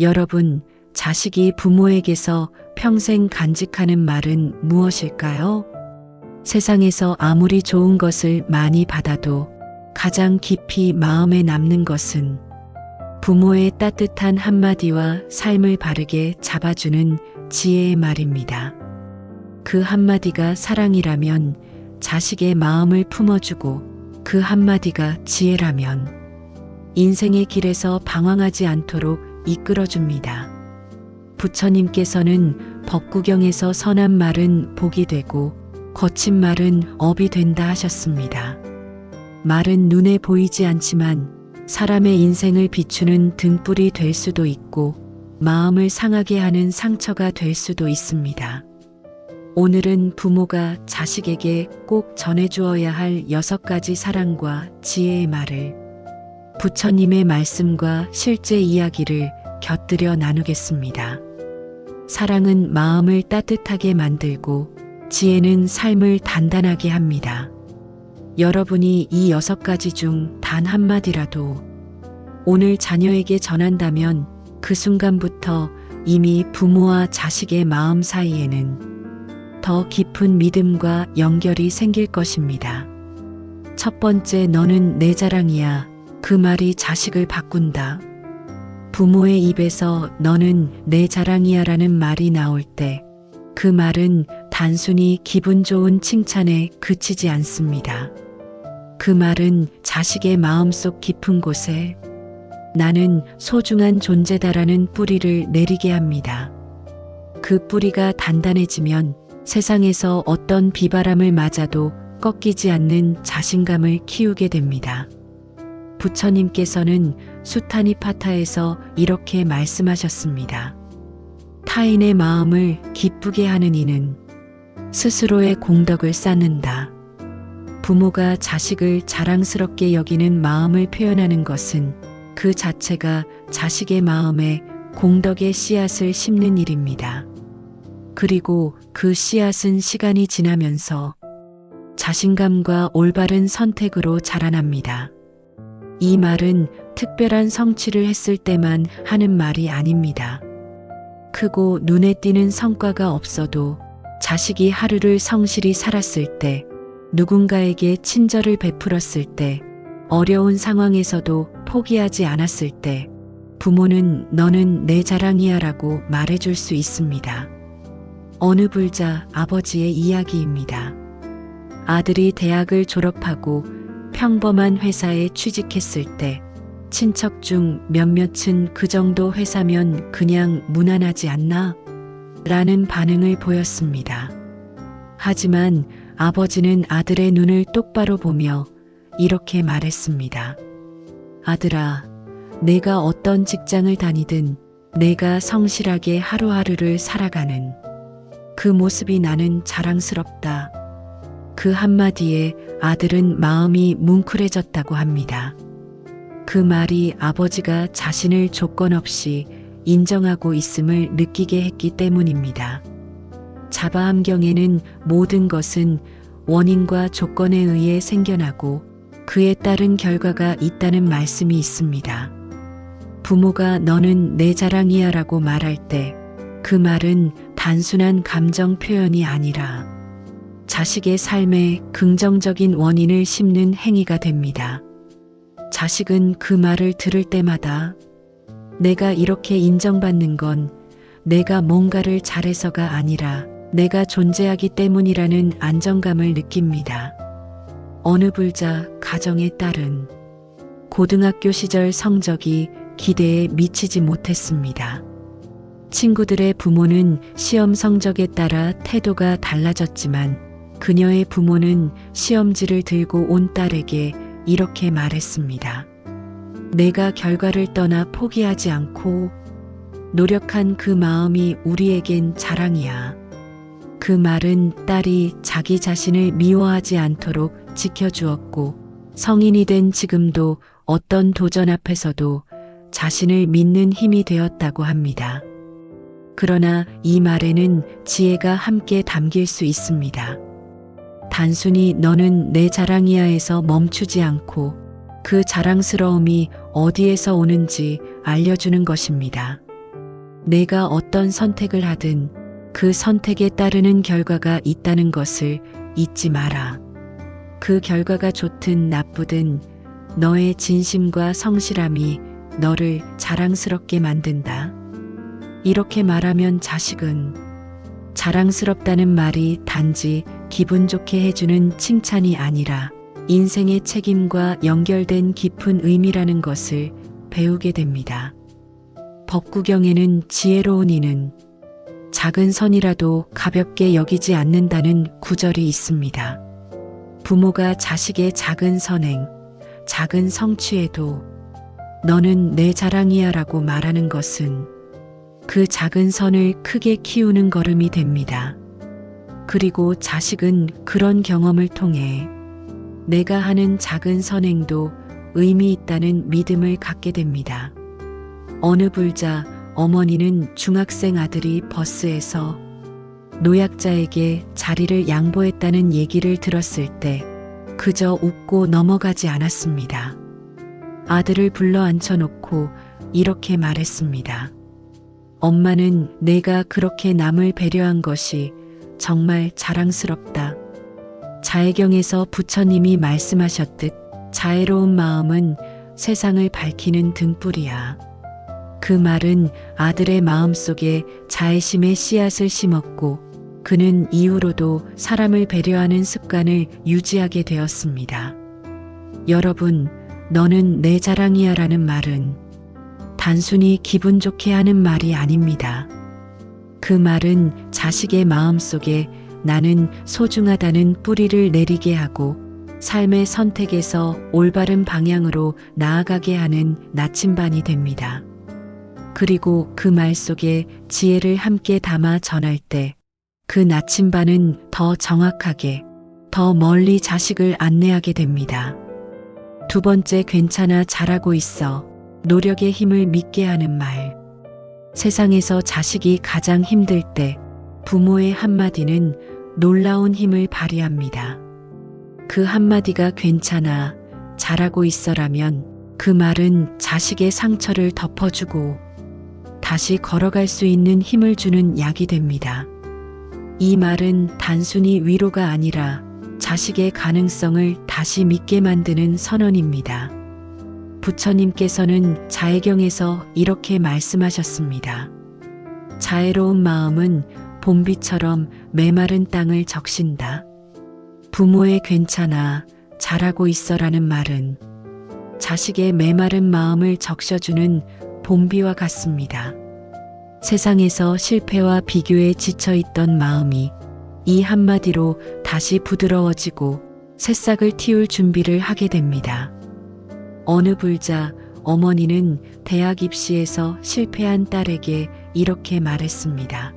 여러분, 자식이 부모에게서 평생 간직하는 말은 무엇일까요? 세상에서 아무리 좋은 것을 많이 받아도 가장 깊이 마음에 남는 것은 부모의 따뜻한 한마디와 삶을 바르게 잡아주는 지혜의 말입니다. 그 한마디가 사랑이라면 자식의 마음을 품어주고, 그 한마디가 지혜라면 인생의 길에서 방황하지 않도록 이끌어줍니다. 부처님께서는 법구경에서 선한 말은 복이 되고 거친 말은 업이 된다 하셨습니다. 말은 눈에 보이지 않지만 사람의 인생을 비추는 등불이 될 수도 있고 마음을 상하게 하는 상처가 될 수도 있습니다. 오늘은 부모가 자식에게 꼭 전해주어야 할 6가지 사랑과 지혜의 말을 부처님의 말씀과 실제 이야기를 곁들여 나누겠습니다. 사랑은 마음을 따뜻하게 만들고 지혜는 삶을 단단하게 합니다. 여러분이 이 6가지 중 단 한마디라도 오늘 자녀에게 전한다면 그 순간부터 이미 부모와 자식의 마음 사이에는 더 깊은 믿음과 연결이 생길 것입니다. 첫 번째, 너는 내 자랑이야. 그 말이 자식을 바꾼다. 부모의 입에서 너는 내 자랑이야 라는 말이 나올 때 그 말은 단순히 기분 좋은 칭찬에 그치지 않습니다. 그 말은 자식의 마음속 깊은 곳에 나는 소중한 존재다라는 뿌리를 내리게 합니다. 그 뿌리가 단단해지면 세상에서 어떤 비바람을 맞아도 꺾이지 않는 자신감을 키우게 됩니다. 부처님께서는 수타니파타에서 이렇게 말씀하셨습니다. 타인의 마음을 기쁘게 하는 이는 스스로의 공덕을 쌓는다. 부모가 자식을 자랑스럽게 여기는 마음을 표현하는 것은 그 자체가 자식의 마음에 공덕의 씨앗을 심는 일입니다. 그리고 그 씨앗은 시간이 지나면서 자신감과 올바른 선택으로 자라납니다. 이 말은 특별한 성취를 했을 때만 하는 말이 아닙니다. 크고 눈에 띄는 성과가 없어도 자식이 하루를 성실히 살았을 때, 누군가에게 친절을 베풀었을 때, 어려운 상황에서도 포기하지 않았을 때, 부모는 너는 내 자랑이야 라고 말해줄 수 있습니다. 어느 불자 아버지의 이야기입니다. 아들이 대학을 졸업하고 평범한 회사에 취직했을 때 친척 중 몇몇은 그 정도 회사면 그냥 무난하지 않나? 라는 반응을 보였습니다. 하지만 아버지는 아들의 눈을 똑바로 보며 이렇게 말했습니다. 아들아, 내가 어떤 직장을 다니든 내가 성실하게 하루하루를 살아가는 그 모습이 나는 자랑스럽다. 그 한마디에 아들은 마음이 뭉클해졌다고 합니다. 그 말이 아버지가 자신을 조건 없이 인정하고 있음을 느끼게 했기 때문입니다. 자바함경에는 모든 것은 원인과 조건에 의해 생겨나고 그에 따른 결과가 있다는 말씀이 있습니다. 부모가 너는 내 자랑이야 라고 말할 때 그 말은 단순한 감정 표현이 아니라 자식의 삶에 긍정적인 원인을 심는 행위가 됩니다. 자식은 그 말을 들을 때마다 내가 이렇게 인정받는 건 내가 뭔가를 잘해서가 아니라 내가 존재하기 때문이라는 안정감을 느낍니다. 어느 불자 가정의 딸은 고등학교 시절 성적이 기대에 미치지 못했습니다. 친구들의 부모는 시험 성적에 따라 태도가 달라졌지만 그녀의 부모는 시험지를 들고 온 딸에게 이렇게 말했습니다. 내가 결과를 떠나 포기하지 않고 노력한 그 마음이 우리에겐 자랑이야. 그 말은 딸이 자기 자신을 미워하지 않도록 지켜주었고 성인이 된 지금도 어떤 도전 앞에서도 자신을 믿는 힘이 되었다고 합니다. 그러나 이 말에는 지혜가 함께 담길 수 있습니다. 단순히 너는 내 자랑이야에서 멈추지 않고 그 자랑스러움이 어디에서 오는지 알려주는 것입니다. 내가 어떤 선택을 하든 그 선택에 따르는 결과가 있다는 것을 잊지 마라. 그 결과가 좋든 나쁘든 너의 진심과 성실함이 너를 자랑스럽게 만든다. 이렇게 말하면 자식은 자랑스럽다는 말이 단지 기분 좋게 해주는 칭찬이 아니라 인생의 책임과 연결된 깊은 의미라는 것을 배우게 됩니다. 법구경에는 지혜로운 이는 작은 선이라도 가볍게 여기지 않는다는 구절이 있습니다. 부모가 자식의 작은 선행, 작은 성취에도 너는 내 자랑이야 라고 말하는 것은 그 작은 선을 크게 키우는 걸음이 됩니다. 그리고 자식은 그런 경험을 통해 내가 하는 작은 선행도 의미 있다는 믿음을 갖게 됩니다. 어느 불자 어머니는 중학생 아들이 버스에서 노약자에게 자리를 양보했다는 얘기를 들었을 때 그저 웃고 넘어가지 않았습니다. 아들을 불러 앉혀놓고 이렇게 말했습니다. 엄마는 내가 그렇게 남을 배려한 것이 정말 자랑스럽다. 자애경에서 부처님이 말씀하셨듯 자애로운 마음은 세상을 밝히는 등불이야. 그 말은 아들의 마음속에 자애심의 씨앗을 심었고 그는 이후로도 사람을 배려하는 습관을 유지하게 되었습니다. 여러분, 너는 내 자랑이야 라는 말은 단순히 기분 좋게 하는 말이 아닙니다. 그 말은 자식의 마음속에 나는 소중하다는 뿌리를 내리게 하고 삶의 선택에서 올바른 방향으로 나아가게 하는 나침반이 됩니다. 그리고 그 말 속에 지혜를 함께 담아 전할 때 그 나침반은 더 정확하게, 더 멀리 자식을 안내하게 됩니다. 두 번째, 괜찮아, 잘하고 있어. 노력의 힘을 믿게 하는 말. 세상에서 자식이 가장 힘들 때 부모의 한마디는 놀라운 힘을 발휘합니다. 그 한마디가 괜찮아, 잘하고 있어라면 그 말은 자식의 상처를 덮어주고 다시 걸어갈 수 있는 힘을 주는 약이 됩니다. 이 말은 단순히 위로가 아니라 자식의 가능성을 다시 믿게 만드는 선언입니다. 부처님께서는 자애경에서 이렇게 말씀하셨습니다. 자애로운 마음은 봄비처럼 메마른 땅을 적신다. 부모의 괜찮아, 잘하고 있어라는 말은 자식의 메마른 마음을 적셔주는 봄비와 같습니다. 세상에서 실패와 비교에 지쳐있던 마음이 이 한마디로 다시 부드러워지고 새싹을 틔울 준비를 하게 됩니다. 어느 불자 어머니는 대학 입시에서 실패한 딸에게 이렇게 말했습니다.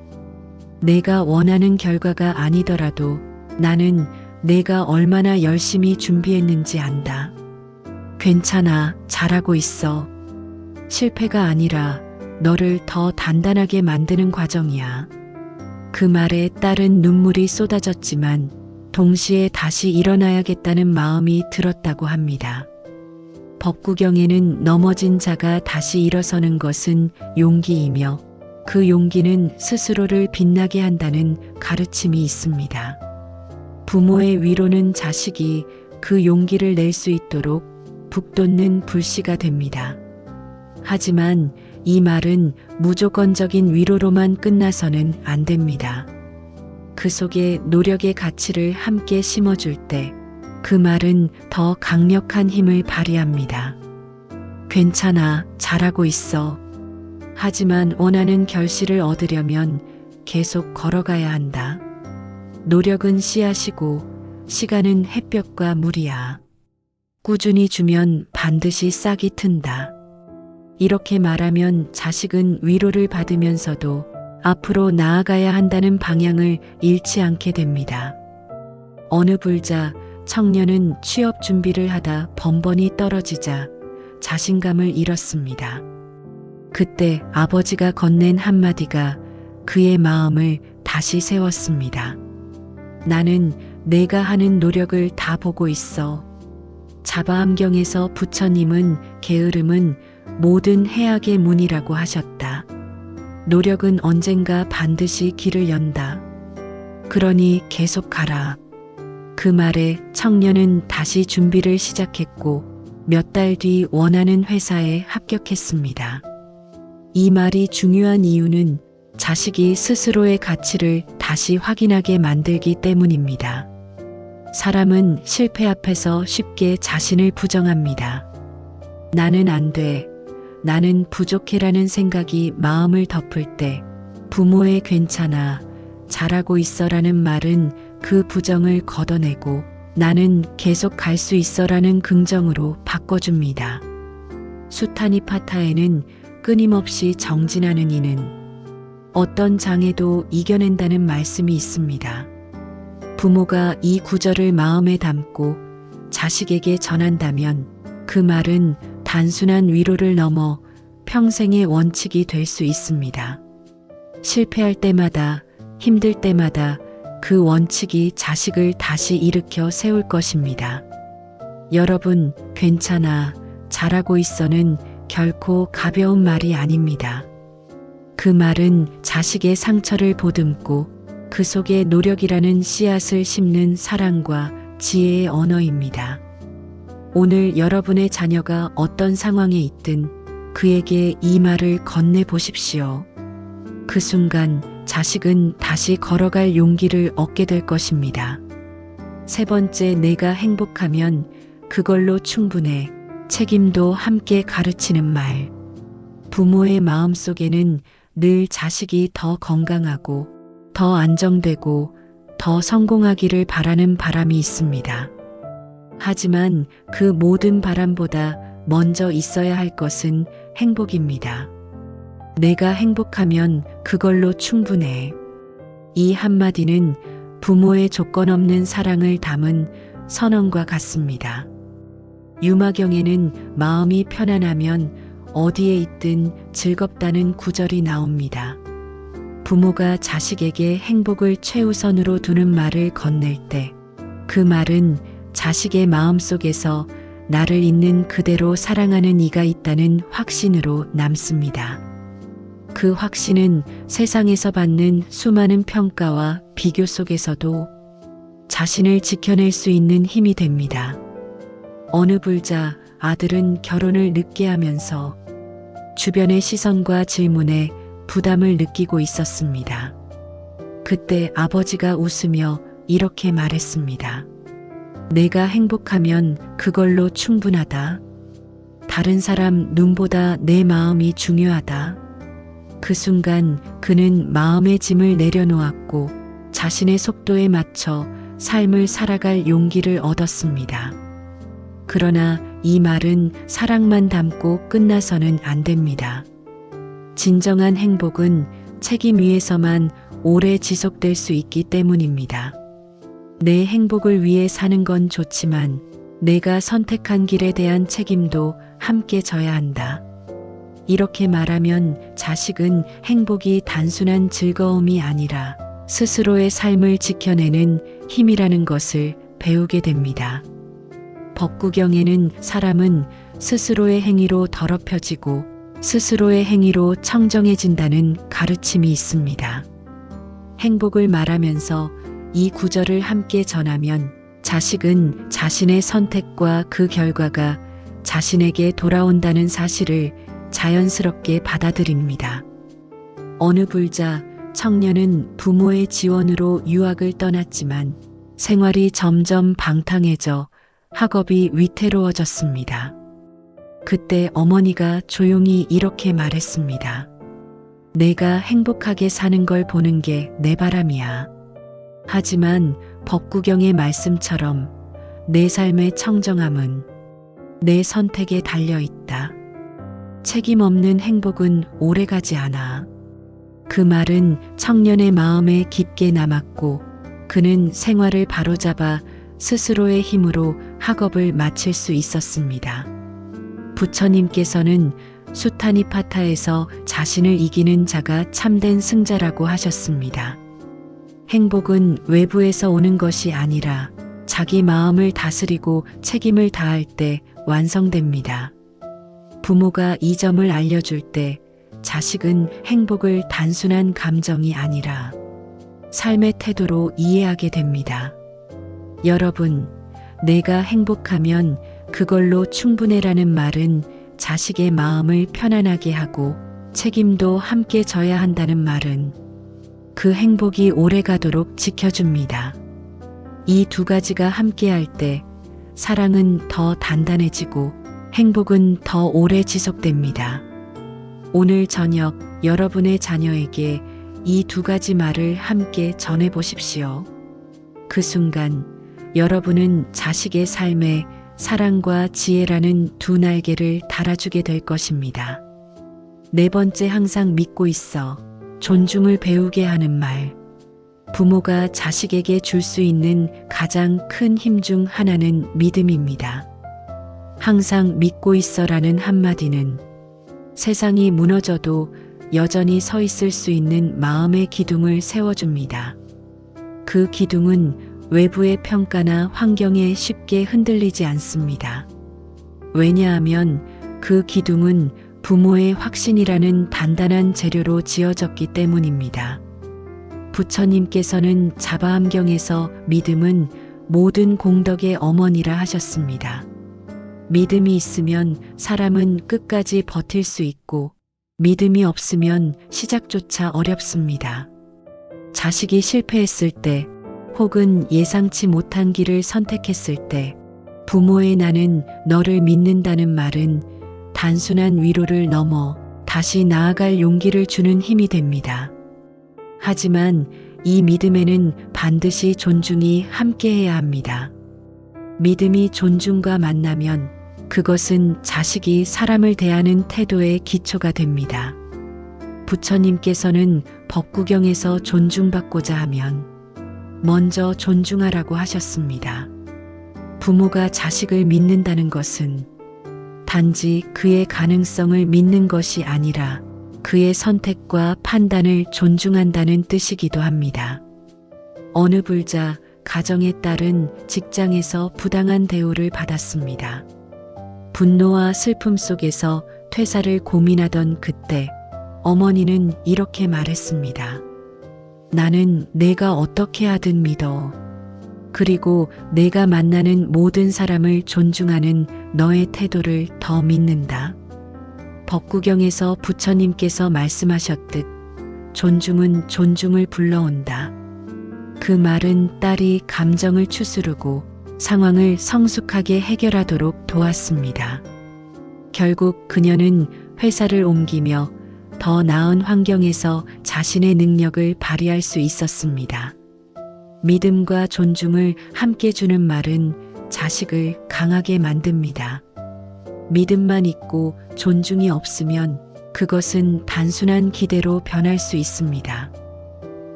내가 원하는 결과가 아니더라도 나는 내가 얼마나 열심히 준비했는지 안다. 괜찮아, 잘하고 있어. 실패가 아니라 너를 더 단단하게 만드는 과정이야. 그 말에 딸은 눈물이 쏟아졌지만 동시에 다시 일어나야겠다는 마음이 들었다고 합니다. 법구경에는 넘어진 자가 다시 일어서는 것은 용기이며 그 용기는 스스로를 빛나게 한다는 가르침이 있습니다. 부모의 위로는 자식이 그 용기를 낼 수 있도록 북돋는 불씨가 됩니다. 하지만 이 말은 무조건적인 위로로만 끝나서는 안 됩니다. 그 속에 노력의 가치를 함께 심어줄 때 그 말은 더 강력한 힘을 발휘합니다. 괜찮아, 잘하고 있어. 하지만 원하는 결실을 얻으려면 계속 걸어가야 한다. 노력은 씨앗이고 시간은 햇볕과 물이야. 꾸준히 주면 반드시 싹이 튼다. 이렇게 말하면 자식은 위로를 받으면서도 앞으로 나아가야 한다는 방향을 잃지 않게 됩니다. 어느 불자 청년은 취업 준비를 하다 번번이 떨어지자 자신감을 잃었습니다. 그때 아버지가 건넨 한마디가 그의 마음을 다시 세웠습니다. 나는 내가 하는 노력을 다 보고 있어. 자바암경에서 부처님은 게으름은 모든 해악의 문이라고 하셨다. 노력은 언젠가 반드시 길을 연다. 그러니 계속 가라. 그 말에 청년은 다시 준비를 시작했고 몇 달 뒤 원하는 회사에 합격했습니다. 이 말이 중요한 이유는 자식이 스스로의 가치를 다시 확인하게 만들기 때문입니다. 사람은 실패 앞에서 쉽게 자신을 부정합니다. 나는 안 돼. 나는 부족해라는 생각이 마음을 덮을 때 부모의 괜찮아, 잘하고 있어라는 말은 그 부정을 걷어내고 나는 계속 갈 수 있어라는 긍정으로 바꿔줍니다. 수타니 파타에는 끊임없이 정진하는 이는 어떤 장애도 이겨낸다는 말씀이 있습니다. 부모가 이 구절을 마음에 담고 자식에게 전한다면 그 말은 단순한 위로를 넘어 평생의 원칙이 될 수 있습니다. 실패할 때마다, 힘들 때마다 그 원칙이 자식을 다시 일으켜 세울 것입니다. 여러분, 괜찮아, 잘하고 있어는 결코 가벼운 말이 아닙니다. 그 말은 자식의 상처를 보듬고 그 속에 노력이라는 씨앗을 심는 사랑과 지혜의 언어입니다. 오늘 여러분의 자녀가 어떤 상황에 있든 그에게 이 말을 건네보십시오. 그 순간 자식은 다시 걸어갈 용기를 얻게 될 것입니다. 세 번째, 내가 행복하면 그걸로 충분해. 책임도 함께 가르치는 말. 부모의 마음속에는 늘 자식이 더 건강하고 더 안정되고 더 성공하기를 바라는 바람이 있습니다. 하지만 그 모든 바람보다 먼저 있어야 할 것은 행복입니다. 내가 행복하면 그걸로 충분해. 이 한마디는 부모의 조건 없는 사랑을 담은 선언과 같습니다. 유마경에는 마음이 편안하면 어디에 있든 즐겁다는 구절이 나옵니다. 부모가 자식에게 행복을 최우선으로 두는 말을 건넬 때 그 말은 자식의 마음속에서 나를 있는 그대로 사랑하는 이가 있다는 확신으로 남습니다. 그 확신은 세상에서 받는 수많은 평가와 비교 속에서도 자신을 지켜낼 수 있는 힘이 됩니다. 어느 불자 아들은 결혼을 늦게 하면서 주변의 시선과 질문에 부담을 느끼고 있었습니다. 그때 아버지가 웃으며 이렇게 말했습니다. 내가 행복하면 그걸로 충분하다. 다른 사람 눈보다 내 마음이 중요하다. 그 순간 그는 마음의 짐을 내려놓았고 자신의 속도에 맞춰 삶을 살아갈 용기를 얻었습니다. 그러나 이 말은 사랑만 담고 끝나서는 안 됩니다. 진정한 행복은 책임 위에서만 오래 지속될 수 있기 때문입니다. 내 행복을 위해 사는 건 좋지만 내가 선택한 길에 대한 책임도 함께 져야 한다. 이렇게 말하면 자식은 행복이 단순한 즐거움이 아니라 스스로의 삶을 지켜내는 힘이라는 것을 배우게 됩니다. 법구경에는 사람은 스스로의 행위로 더럽혀지고 스스로의 행위로 청정해진다는 가르침이 있습니다. 행복을 말하면서 이 구절을 함께 전하면 자식은 자신의 선택과 그 결과가 자신에게 돌아온다는 사실을 자연스럽게 받아들입니다. 어느 불자 청년은 부모의 지원으로 유학을 떠났지만 생활이 점점 방탕해져 학업이 위태로워졌습니다. 그때 어머니가 조용히 이렇게 말했습니다. 내가 행복하게 사는 걸 보는 게 내 바람이야. 하지만 법구경의 말씀처럼 내 삶의 청정함은 내 선택에 달려 있다. 책임 없는 행복은 오래가지 않아. 그 말은 청년의 마음에 깊게 남았고 그는 생활을 바로잡아 스스로의 힘으로 학업을 마칠 수 있었습니다. 부처님께서는 수타니파타에서 자신을 이기는 자가 참된 승자라고 하셨습니다. 행복은 외부에서 오는 것이 아니라 자기 마음을 다스리고 책임을 다할 때 완성됩니다. 부모가 이 점을 알려줄 때 자식은 행복을 단순한 감정이 아니라 삶의 태도로 이해하게 됩니다. 여러분, 내가 행복하면 그걸로 충분해라는 말은 자식의 마음을 편안하게 하고 책임도 함께 져야 한다는 말은 그 행복이 오래가도록 지켜줍니다. 이 두 가지가 함께할 때 사랑은 더 단단해지고 행복은 더 오래 지속됩니다. 오늘 저녁 여러분의 자녀에게 이 두 가지 말을 함께 전해보십시오. 그 순간 여러분은 자식의 삶에 사랑과 지혜라는 두 날개를 달아주게 될 것입니다. 네 번째, 항상 믿고 있어. 존중을 배우게 하는 말. 부모가 자식에게 줄 수 있는 가장 큰 힘 중 하나는 믿음입니다. 항상 믿고 있어라는 한마디는 세상이 무너져도 여전히 서 있을 수 있는 마음의 기둥을 세워줍니다. 그 기둥은 외부의 평가나 환경에 쉽게 흔들리지 않습니다. 왜냐하면 그 기둥은 부모의 확신이라는 단단한 재료로 지어졌기 때문입니다. 부처님께서는 자바암경에서 믿음은 모든 공덕의 어머니라 하셨습니다. 믿음이 있으면 사람은 끝까지 버틸 수 있고 믿음이 없으면 시작조차 어렵습니다. 자식이 실패했을 때 혹은 예상치 못한 길을 선택했을 때 부모의 나는 너를 믿는다는 말은 단순한 위로를 넘어 다시 나아갈 용기를 주는 힘이 됩니다. 하지만 이 믿음에는 반드시 존중이 함께해야 합니다. 믿음이 존중과 만나면 그것은 자식이 사람을 대하는 태도의 기초가 됩니다. 부처님께서는 법구경에서 존중받고자 하면 먼저 존중하라고 하셨습니다. 부모가 자식을 믿는다는 것은 단지 그의 가능성을 믿는 것이 아니라 그의 선택과 판단을 존중한다는 뜻이기도 합니다. 어느 불자 가정의 딸은 직장에서 부당한 대우를 받았습니다. 분노와 슬픔 속에서 퇴사를 고민하던 그때 어머니는 이렇게 말했습니다. 나는 내가 어떻게 하든 믿어. 그리고 내가 만나는 모든 사람을 존중하는 너의 태도를 더 믿는다. 법구경에서 부처님께서 말씀하셨듯 존중은 존중을 불러온다. 그 말은 딸이 감정을 추스르고 상황을 성숙하게 해결하도록 도왔습니다. 결국 그녀는 회사를 옮기며 더 나은 환경에서 자신의 능력을 발휘할 수 있었습니다. 믿음과 존중을 함께 주는 말은 자식을 강하게 만듭니다. 믿음만 있고 존중이 없으면 그것은 단순한 기대로 변할 수 있습니다.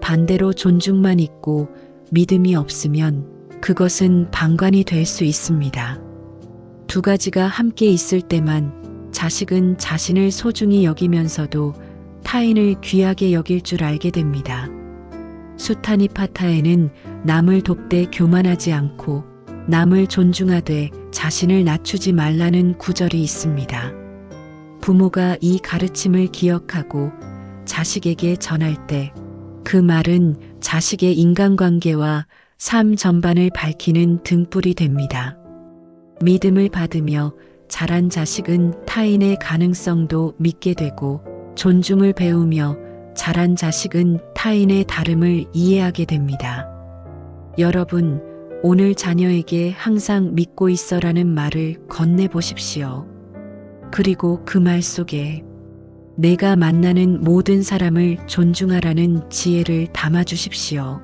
반대로 존중만 있고 믿음이 없으면 그것은 방관이 될 수 있습니다. 두 가지가 함께 있을 때만 자식은 자신을 소중히 여기면서도 타인을 귀하게 여길 줄 알게 됩니다. 수타니파타에는 남을 돕되 교만하지 않고 남을 존중하되 자신을 낮추지 말라는 구절이 있습니다. 부모가 이 가르침을 기억하고 자식에게 전할 때 그 말은 자식의 인간관계와 삶 전반을 밝히는 등불이 됩니다. 믿음을 받으며 자란 자식은 타인의 가능성도 믿게 되고 존중을 배우며 자란 자식은 타인의 다름을 이해하게 됩니다. 여러분, 오늘 자녀에게 항상 믿고 있어라는 말을 건네보십시오. 그리고 그 말 속에 내가 만나는 모든 사람을 존중하라는 지혜를 담아주십시오.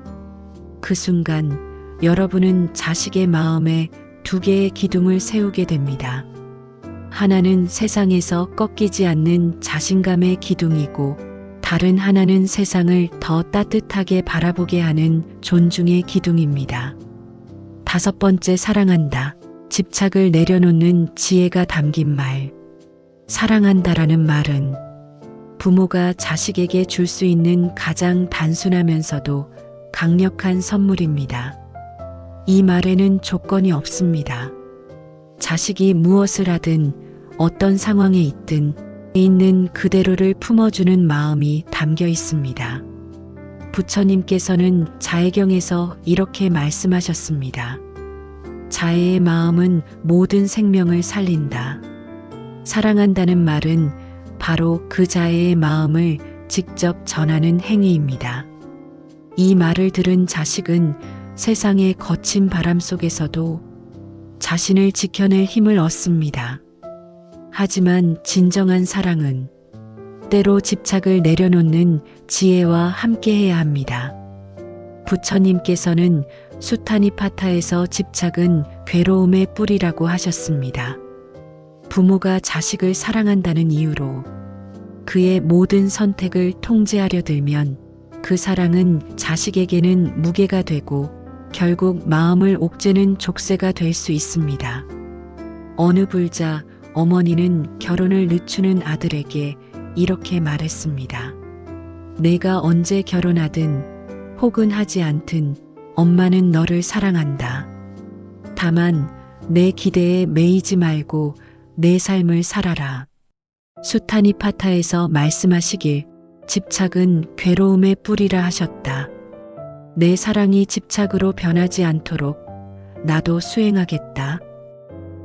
그 순간 여러분은 자식의 마음에 두 개의 기둥을 세우게 됩니다. 하나는 세상에서 꺾이지 않는 자신감의 기둥이고 다른 하나는 세상을 더 따뜻하게 바라보게 하는 존중의 기둥입니다. 다섯 번째, 사랑한다. 집착을 내려놓는 지혜가 담긴 말. 사랑한다라는 말은 부모가 자식에게 줄 수 있는 가장 단순하면서도 강력한 선물입니다. 이 말에는 조건이 없습니다. 자식이 무엇을 하든 어떤 상황에 있든 있는 그대로를 품어주는 마음이 담겨 있습니다. 부처님께서는 자애경에서 이렇게 말씀하셨습니다. 자애의 마음은 모든 생명을 살린다. 사랑한다는 말은 바로 그 자애의 마음을 직접 전하는 행위입니다. 이 말을 들은 자식은 세상의 거친 바람 속에서도 자신을 지켜낼 힘을 얻습니다. 하지만 진정한 사랑은 때로 집착을 내려놓는 지혜와 함께해야 합니다. 부처님께서는 수타니파타에서 집착은 괴로움의 뿌리라고 하셨습니다. 부모가 자식을 사랑한다는 이유로 그의 모든 선택을 통제하려 들면 그 사랑은 자식에게는 무게가 되고 결국 마음을 옥죄는 족쇄가 될 수 있습니다. 어느 불자 어머니는 결혼을 늦추는 아들에게 이렇게 말했습니다. 내가 언제 결혼하든 혹은 하지 않든 엄마는 너를 사랑한다. 다만 내 기대에 매이지 말고 내 삶을 살아라. 수타니파타에서 말씀하시길 집착은 괴로움의 뿌리라 하셨다. 내 사랑이 집착으로 변하지 않도록 나도 수행하겠다.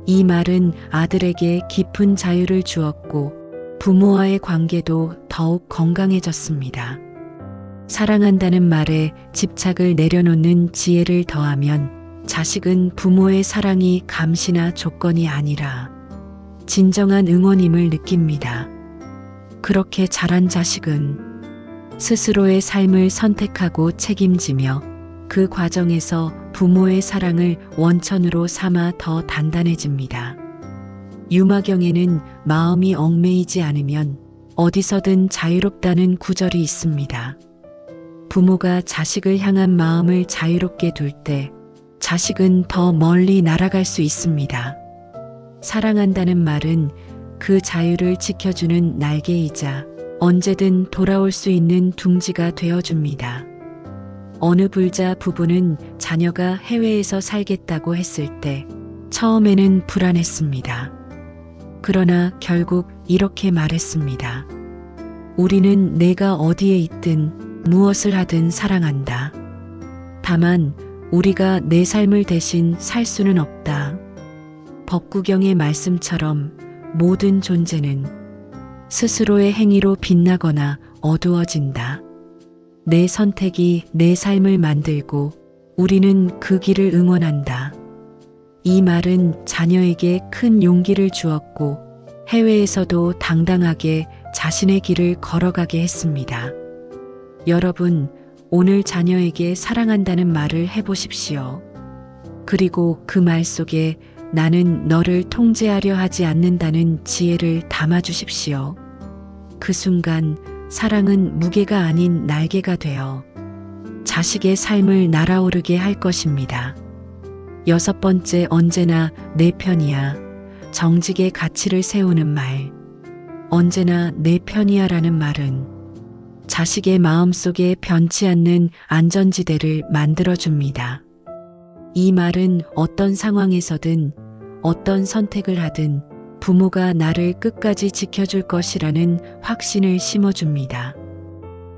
이 말은 아들에게 깊은 자유를 주었고 부모와의 관계도 더욱 건강해졌습니다. 사랑한다는 말에 집착을 내려놓는 지혜를 더하면 자식은 부모의 사랑이 감시나 조건이 아니라 진정한 응원임을 느낍니다. 그렇게 자란 자식은 스스로의 삶을 선택하고 책임지며 그 과정에서 부모의 사랑을 원천으로 삼아 더 단단해집니다. 유마경에는 마음이 얽매이지 않으면 어디서든 자유롭다는 구절이 있습니다. 부모가 자식을 향한 마음을 자유롭게 둘 때 자식은 더 멀리 날아갈 수 있습니다. 사랑한다는 말은 그 자유를 지켜주는 날개이자 언제든 돌아올 수 있는 둥지가 되어줍니다. 어느 불자 부부는 자녀가 해외에서 살겠다고 했을 때 처음에는 불안했습니다. 그러나 결국 이렇게 말했습니다. 우리는 내가 어디에 있든 무엇을 하든 사랑한다. 다만 우리가 내 삶을 대신 살 수는 없다. 법구경의 말씀처럼 모든 존재는 스스로의 행위로 빛나거나 어두워진다. 내 선택이 내 삶을 만들고 우리는 그 길을 응원한다. 이 말은 자녀에게 큰 용기를 주었고 해외에서도 당당하게 자신의 길을 걸어가게 했습니다. 여러분, 오늘 자녀에게 사랑한다는 말을 해보십시오. 그리고 그 말 속에 나는 너를 통제하려 하지 않는다는 지혜를 담아주십시오. 그 순간 사랑은 무게가 아닌 날개가 되어 자식의 삶을 날아오르게 할 것입니다. 6번째, 언제나 내 편이야. 정직의 가치를 세우는 말. 언제나 내 편이야 라는 말은 자식의 마음속에 변치 않는 안전지대를 만들어줍니다. 이 말은 어떤 상황에서든 어떤 선택을 하든 부모가 나를 끝까지 지켜줄 것이라는 확신을 심어줍니다.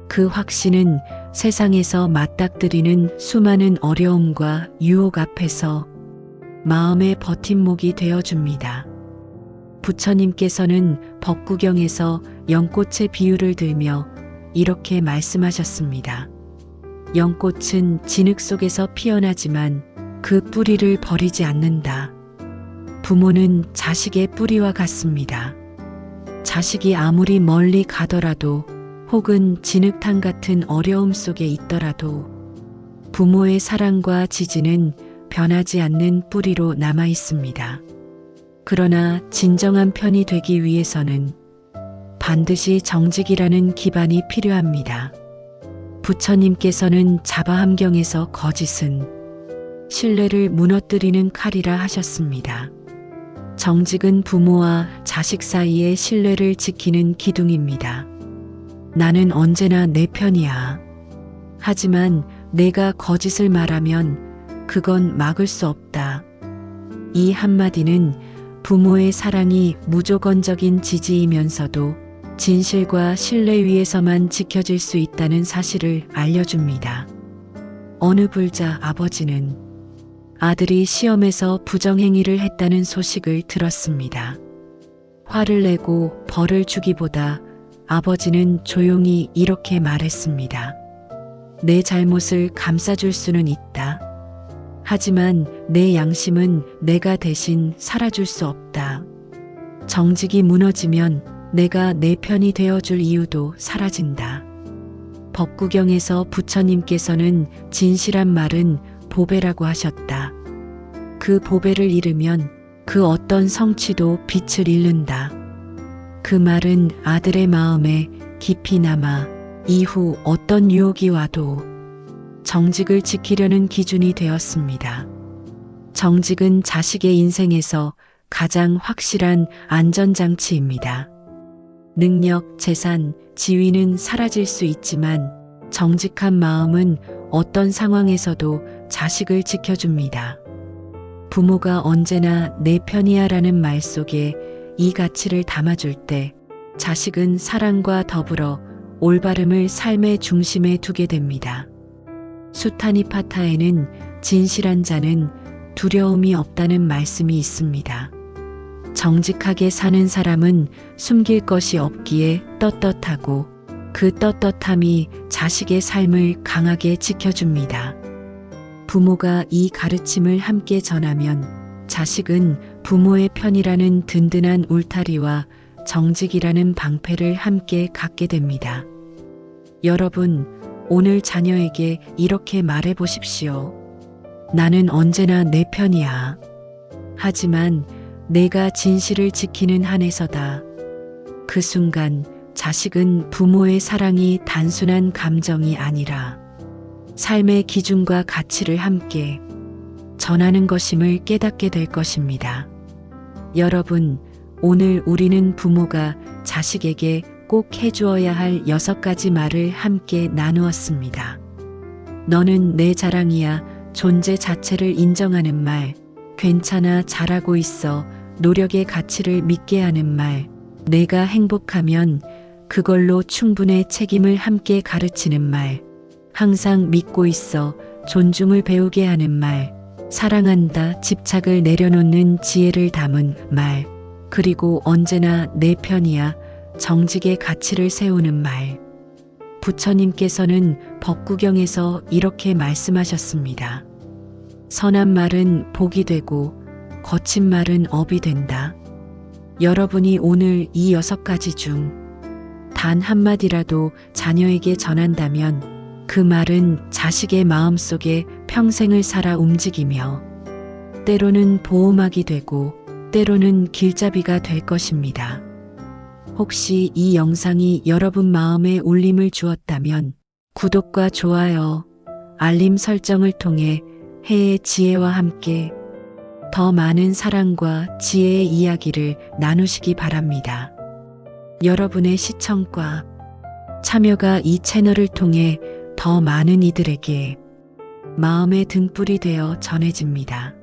그 확신은 세상에서 맞닥뜨리는 수많은 어려움과 유혹 앞에서 마음의 버팀목이 되어줍니다. 부처님께서는 법구경에서 연꽃의 비유를 들며 이렇게 말씀하셨습니다. 연꽃은 진흙 속에서 피어나지만 그 뿌리를 버리지 않는다. 부모는 자식의 뿌리와 같습니다. 자식이 아무리 멀리 가더라도 혹은 진흙탕 같은 어려움 속에 있더라도 부모의 사랑과 지지는 변하지 않는 뿌리로 남아 있습니다. 그러나 진정한 편이 되기 위해서는 반드시 정직이라는 기반이 필요합니다. 부처님께서는 자바함경에서 거짓은 신뢰를 무너뜨리는 칼이라 하셨습니다. 정직은 부모와 자식 사이의 신뢰를 지키는 기둥입니다. 나는 언제나 내 편이야. 하지만 내가 거짓을 말하면 그건 막을 수 없다. 이 한마디는 부모의 사랑이 무조건적인 지지이면서도 진실과 신뢰 위에서만 지켜질 수 있다는 사실을 알려줍니다. 어느 불자 아버지는 아들이 시험에서 부정행위를 했다는 소식을 들었습니다. 화를 내고 벌을 주기보다 아버지는 조용히 이렇게 말했습니다. 내 잘못을 감싸줄 수는 있다. 하지만 내 양심은 내가 대신 살아줄 수 없다. 정직이 무너지면 내가 내 편이 되어줄 이유도 사라진다. 법구경에서 부처님께서는 진실한 말은 보배라고 하셨다. 그 보배를 잃으면 그 어떤 성취도 빛을 잃는다. 그 말은 아들의 마음에 깊이 남아 이후 어떤 유혹이 와도 정직을 지키려는 기준이 되었습니다. 정직은 자식의 인생에서 가장 확실한 안전장치입니다. 능력, 재산, 지위는 사라질 수 있지만 정직한 마음은 어떤 상황에서도 자식을 지켜줍니다. 부모가 언제나 내 편이야라는 말 속에 이 가치를 담아줄 때 자식은 사랑과 더불어 올바름을 삶의 중심에 두게 됩니다. 수타니파타에는 진실한 자는 두려움이 없다는 말씀이 있습니다. 정직하게 사는 사람은 숨길 것이 없기에 떳떳하고 그 떳떳함이 자식의 삶을 강하게 지켜줍니다. 부모가 이 가르침을 함께 전하면 자식은 부모의 편이라는 든든한 울타리와 정직이라는 방패를 함께 갖게 됩니다. 여러분, 오늘 자녀에게 이렇게 말해 보십시오. 나는 언제나 내 편이야. 하지만 내가 진실을 지키는 한에서다. 그 순간 자식은 부모의 사랑이 단순한 감정이 아니라 삶의 기준과 가치를 함께 전하는 것임을 깨닫게 될 것입니다. 여러분, 오늘 우리는 부모가 자식에게 꼭 해주어야 할 6가지 말을 함께 나누었습니다. 너는 내 자랑이야. 존재 자체를 인정하는 말. 괜찮아, 잘하고 있어. 노력의 가치를 믿게 하는 말. 내가 행복하면 그걸로 충분해. 책임을 함께 가르치는 말. 항상 믿고 있어. 존중을 배우게 하는 말. 사랑한다. 집착을 내려놓는 지혜를 담은 말. 그리고 언제나 내 편이야. 정직의 가치를 세우는 말. 부처님께서는 법구경에서 이렇게 말씀하셨습니다. 선한 말은 복이 되고 거친 말은 업이 된다. 여러분이 오늘 이 6가지 중 단 한마디라도 자녀에게 전한다면 그 말은 자식의 마음속에 평생을 살아 움직이며 때로는 보호막이 되고 때로는 길잡이가 될 것입니다. 혹시 이 영상이 여러분 마음에 울림을 주었다면 구독과 좋아요, 알림 설정을 통해 해의 지혜와 함께 더 많은 사랑과 지혜의 이야기를 나누시기 바랍니다. 여러분의 시청과 참여가 이 채널을 통해 더 많은 이들에게 마음의 등불이 되어 전해집니다.